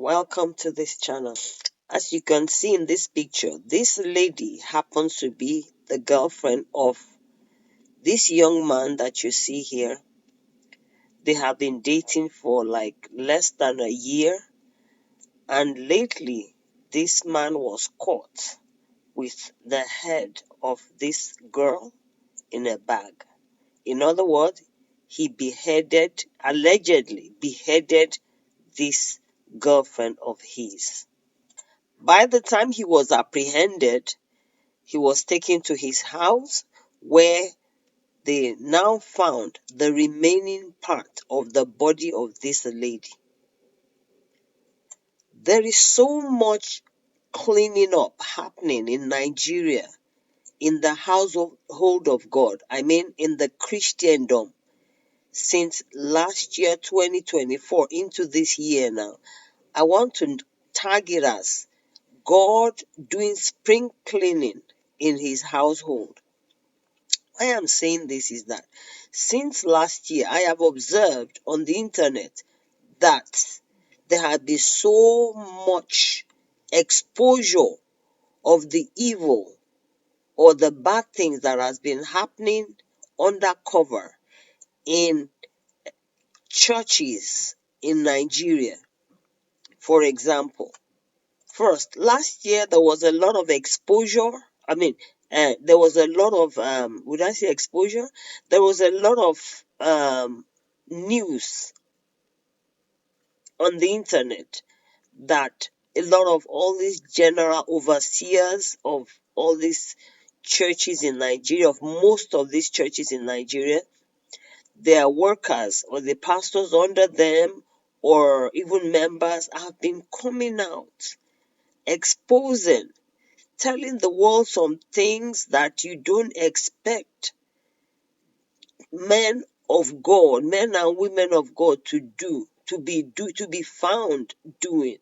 Welcome to this channel. As you can see in this picture, this lady happens to be the girlfriend of this young man that you see here. They have been dating for like less than a year, and lately this man was caught with the head of this girl in a bag. In other words, he allegedly beheaded this girlfriend of his. By the time he was apprehended, he was taken to his house where they now found the remaining part of the body of this lady. There is so much cleaning up happening in Nigeria, in the household of God, I mean in the Christendom, since last year 2024 into this year now. I want to tag it as God doing spring cleaning in his household. Why I'm saying this is that since last year, I have observed on the internet that there has been so much exposure of the evil or the bad things that has been happening undercover in churches in Nigeria. For example, first, last year there was a lot of exposure. There was a lot of, would I say exposure? There was a lot of news on the internet that a lot of all these general overseers of all these churches in Nigeria, of most of these churches in Nigeria, their workers or the pastors under them or even members have been coming out, exposing, telling the world some things that you don't expect men of God, men and women of God to be found doing,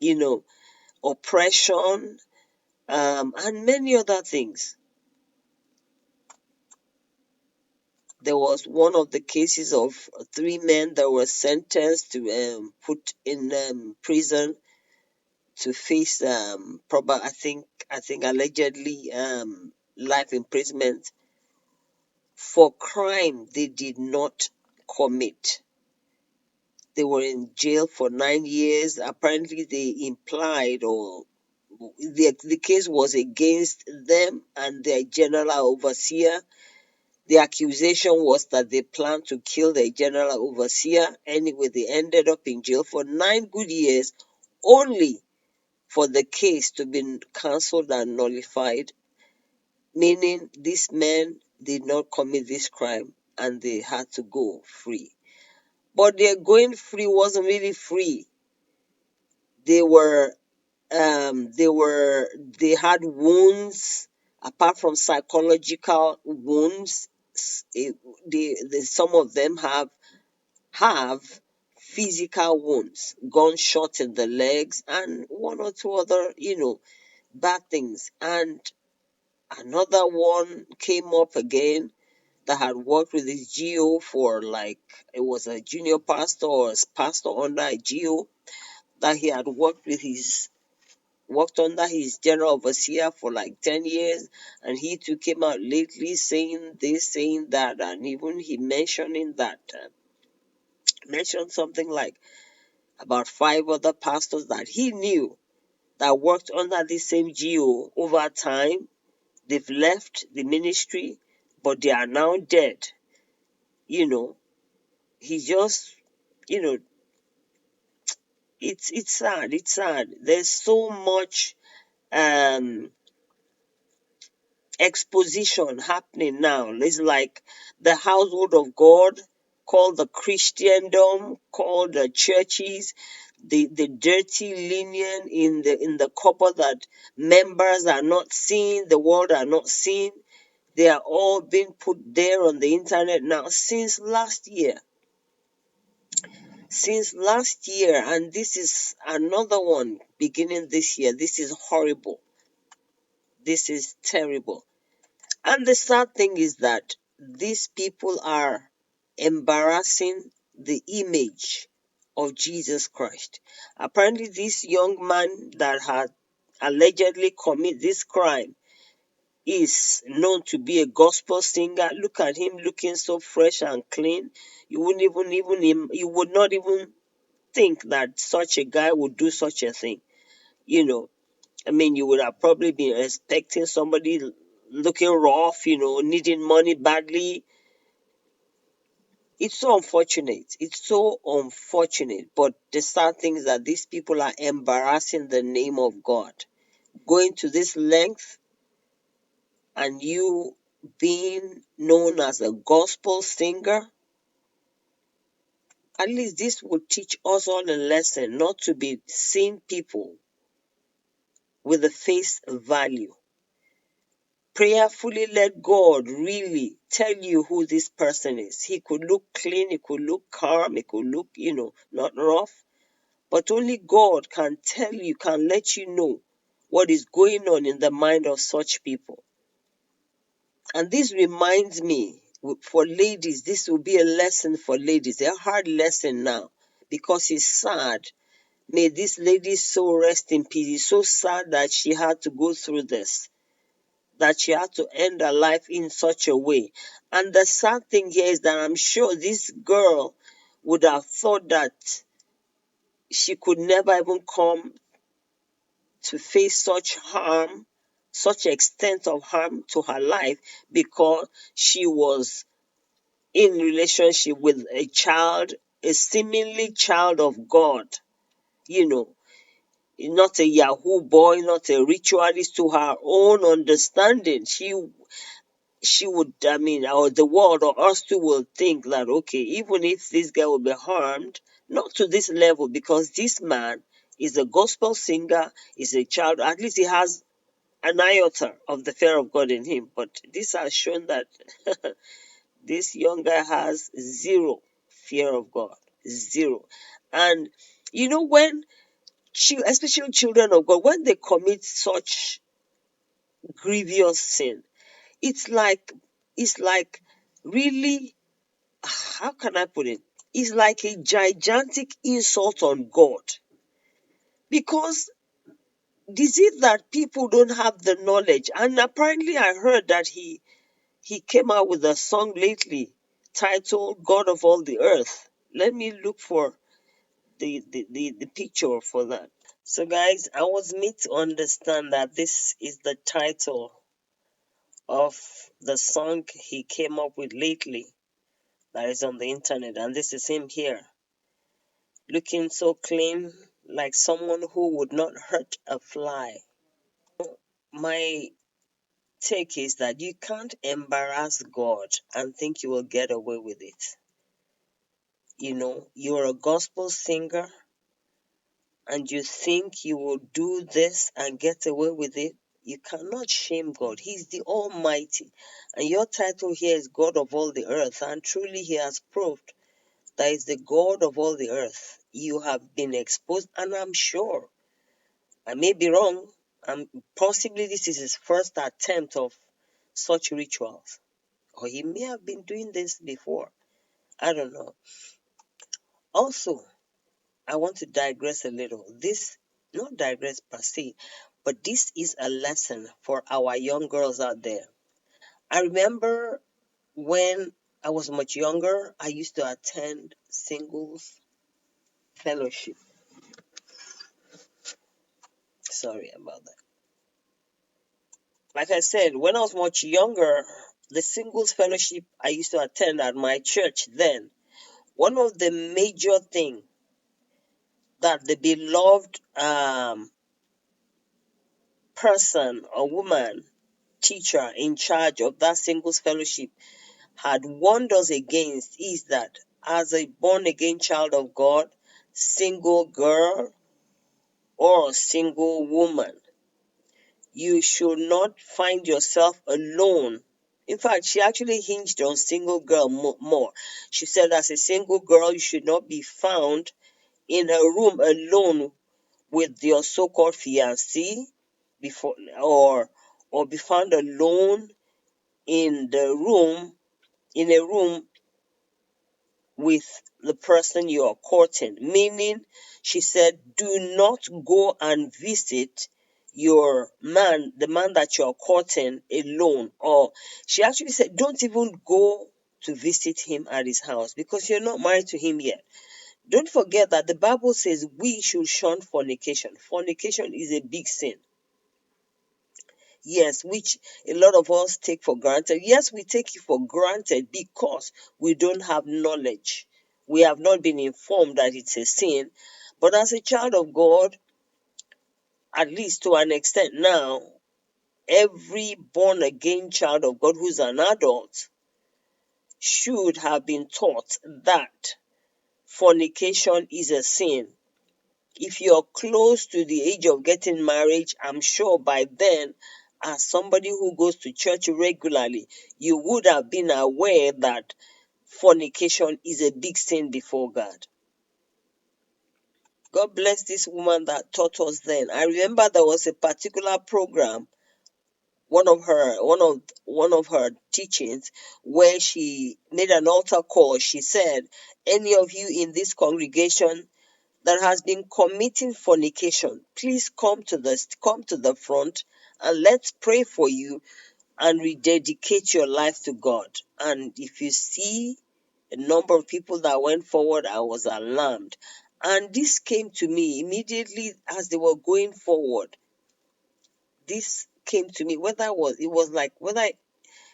you know, oppression, and many other things. There was one of the cases of three men that were sentenced to put in prison to face probably I think allegedly life imprisonment for crime they did not commit. They were in jail for 9 years. Apparently, they implied or the case was against them and their general overseer. The accusation was that they planned to kill their general overseer. Anyway, they ended up in jail for 9 good years, only for the case to be cancelled and nullified, meaning these men did not commit this crime and they had to go free. But their going free wasn't really free. They were they had wounds apart from psychological wounds. Some of them have physical wounds, gunshot in the legs, and one or two other bad things. And another one came up again that had worked with his GO for like it was a junior pastor or a pastor under a GO that he had worked under his general overseer for like 10 years, and he too came out lately saying this, saying that, and even he mentioned something like about 5 other pastors that he knew that worked under the same GO over time. They've left the ministry, but they are now dead. He just, you know, it's sad. It's sad. There's so much um exposition happening now. It's like the household of God, called the Christendom, called the churches, the dirty linen in the cupboard that members are not seeing, the world are not seeing. They are all being put there on the internet now since last year. And this is another one beginning this year. This is horrible. This is terrible. And the sad thing is that these people are embarrassing the image of Jesus Christ. Apparently, this young man that had allegedly committed this crime is known to be a gospel singer. Look at him looking so fresh and clean. You wouldn't you would not even think that such a guy would do such a thing. You know, I mean, you would have probably been expecting somebody looking rough, needing money badly. It's so unfortunate. It's so unfortunate. But the sad thing is that these people are embarrassing the name of God. Going to this length and you being known as a gospel singer, at least this would teach us all a lesson not to be seeing people with the face value. Prayerfully let God really tell you who this person is. He could look clean, he could look calm, he could look, not rough. But only God can tell you, can let you know what is going on in the mind of such people. And this reminds me, for ladies, this will be a lesson for ladies, a hard lesson now, because it's sad. May this lady so rest in peace. It's so sad that she had to go through this, that she had to end her life in such a way. And the sad thing here is that I'm sure this girl would have thought that she could never even come to face such harm, such extent of harm to her life, because she was in relationship with a child, a seemingly child of God, you know, not a Yahoo boy, not a ritualist. To her own understanding, she would, I mean, or the world or us too will think that, okay, even if this guy will be harmed, not to this level, because this man is a gospel singer, is a child, at least he has an iota of the fear of God in him. But this has shown that this young guy has zero fear of God. Zero. And when especially children of God, when they commit such grievous sin, it's like really, how can I put it? It's like a gigantic insult on God. Because is it that people don't have the knowledge? And apparently I heard that he came out with a song lately titled God of All the Earth. Let me look for the picture for that. So guys, I was made to understand that this is the title of the song he came up with lately that is on the internet, and this is him here, looking so clean, like someone who would not hurt a fly. My take is that you can't embarrass God and think you will get away with it. You're a gospel singer and you think you will do this and get away with it. You cannot shame God. He's the Almighty. And your title here is God of all the earth. And truly He has proved that He's the God of all the earth. You have been exposed, and I'm sure, I may be wrong, and possibly this is his first attempt of such rituals. Or he may have been doing this before. I don't know. Also, I want to digress a little. Not digress per se, but this is a lesson for our young girls out there. I remember when I was much younger, I used to attend singles fellowship. Sorry about that. Like I said, when I was much younger, the singles fellowship I used to attend at my church then, one of the major things that the beloved person or woman, teacher in charge of that singles fellowship had warned us against is that as a born again child of God, single girl or single woman, you should not find yourself alone. In fact, she actually hinged on single girl more. She said as a single girl, you should not be found in a room alone with your so-called fiancé before or be found alone in a room with the person you are courting. Meaning, she said, do not go and visit your man, the man that you're courting, alone. Or she actually said, don't even go to visit him at his house because you're not married to him yet. Don't forget that the Bible says we should shun fornication. Fornication is a big sin. Yes, which a lot of us take for granted. Yes, we take it for granted because we don't have knowledge. We have not been informed that it's a sin. But as a child of God, at least to an extent now, every born again child of God who's an adult should have been taught that fornication is a sin. If you're close to the age of getting married, I'm sure by then, as somebody who goes to church regularly, you would have been aware that fornication is a big sin before God. God bless this woman that taught us then. I remember there was a particular program, one of her teachings, where she made an altar call. She said, any of you in this congregation that has been committing fornication, please come to the front and let's pray for you and rededicate your life to God. And if you see a number of people that went forward, I was alarmed. And this came to me immediately as they were going forward. This came to me,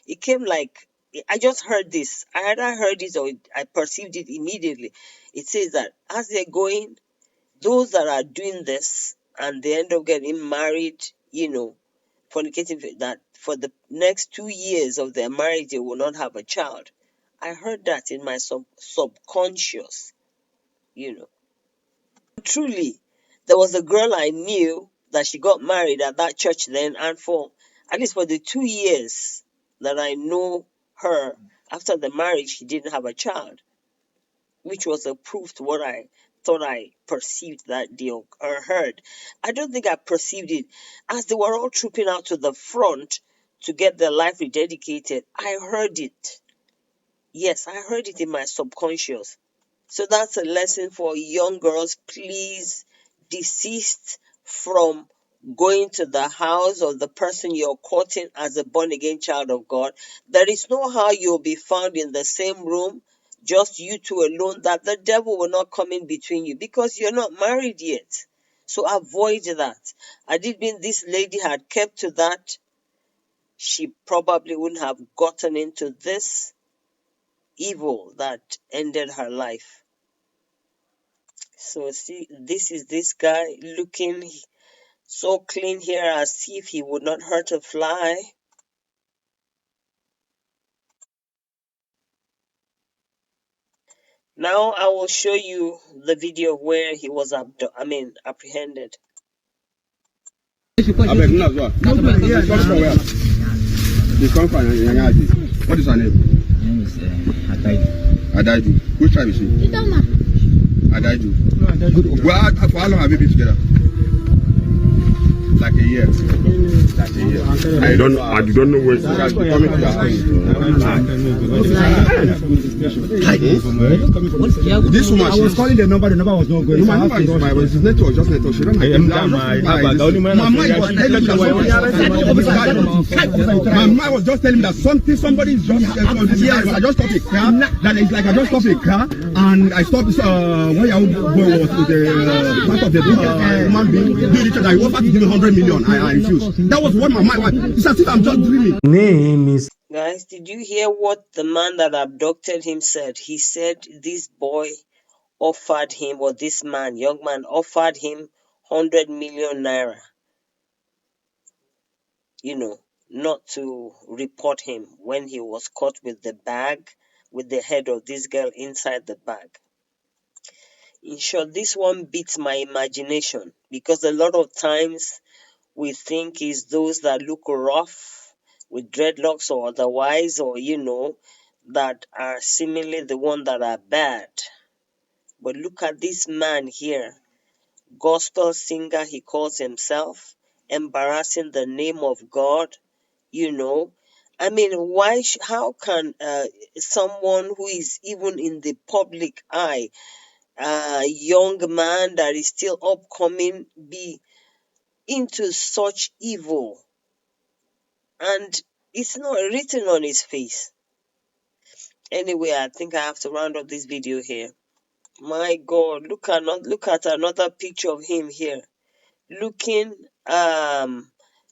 it came like, I just heard this. I either heard it or I perceived it immediately. It says that as they're going, those that are doing this and they end up getting married, fornicating, that for the next 2 years of their marriage, they will not have a child. I heard that in my subconscious, you know. Truly, there was a girl I knew that she got married at that church then, and for at least for the 2 years that I know her, after the marriage, she didn't have a child, which was a proof to what I thought I perceived that day or heard. I don't think I perceived it. As they were all trooping out to the front to get their life rededicated, I heard it. Yes, I heard it in my subconscious. So that's a lesson for young girls. Please desist from going to the house of the person you're courting as a born again child of God. There is no how you'll be found in the same room, just you two alone, that the devil will not come in between you because you're not married yet. So avoid that. Had it been this lady had kept to that, she probably wouldn't have gotten into this evil that ended her life. So see, this is this guy looking so clean here as if he would not hurt a fly. Now I will show you the video where he was apprehended. What is her name? Her name is Adaju. Which tribe is she? Adaju. Well, for how long have you been together? Like a year. I don't know where she has been coming to the house. This woman, I was calling the number was not going. My number is his network was just network. She don't have my mind was just telling me that somebody is just I just stopped a car. That is like I just stopped a car and I stopped when your boy was with the part of the human being doing each other. I offered to give me 100 million. I refused. That was what my mind was. It's as if I'm just dreaming. Name is. Guys, did you hear what the man that abducted him said? He said this boy offered him, or this man, young man, offered him 100 million naira, not to report him when he was caught with the bag, with the head of this girl inside the bag. In short, this one beats my imagination because a lot of times we think it's those that look rough with dreadlocks or otherwise, or that are seemingly the one that are bad. But look at this man here, gospel singer he calls himself, embarrassing the name of God, I mean, how can someone who is even in the public eye, a young man that is still upcoming, be into such evil? And it's not written on his face. Anyway, I think I have to round up this video here. My God, look at another picture of him here. Looking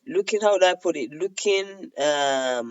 looking, how would I put it? Looking I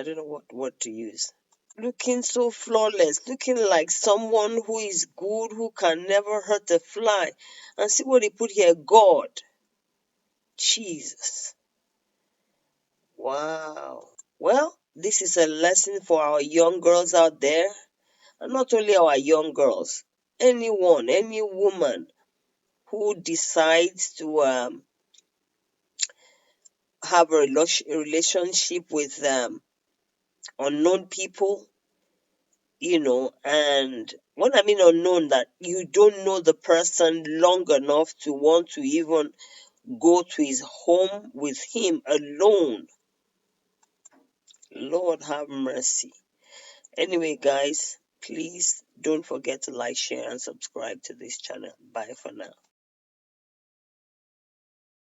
don't know what word to use. Looking so flawless, looking like someone who is good, who can never hurt a fly. And see what he put here, God. Jesus. Wow. Well, this is a lesson for our young girls out there. And not only our young girls, anyone, any woman who decides to have a relationship with unknown people, and when I mean unknown, that you don't know the person long enough to want to even go to his home with him alone. Lord have mercy. Anyway, guys, please don't forget to like, share, and subscribe to this channel. Bye for now.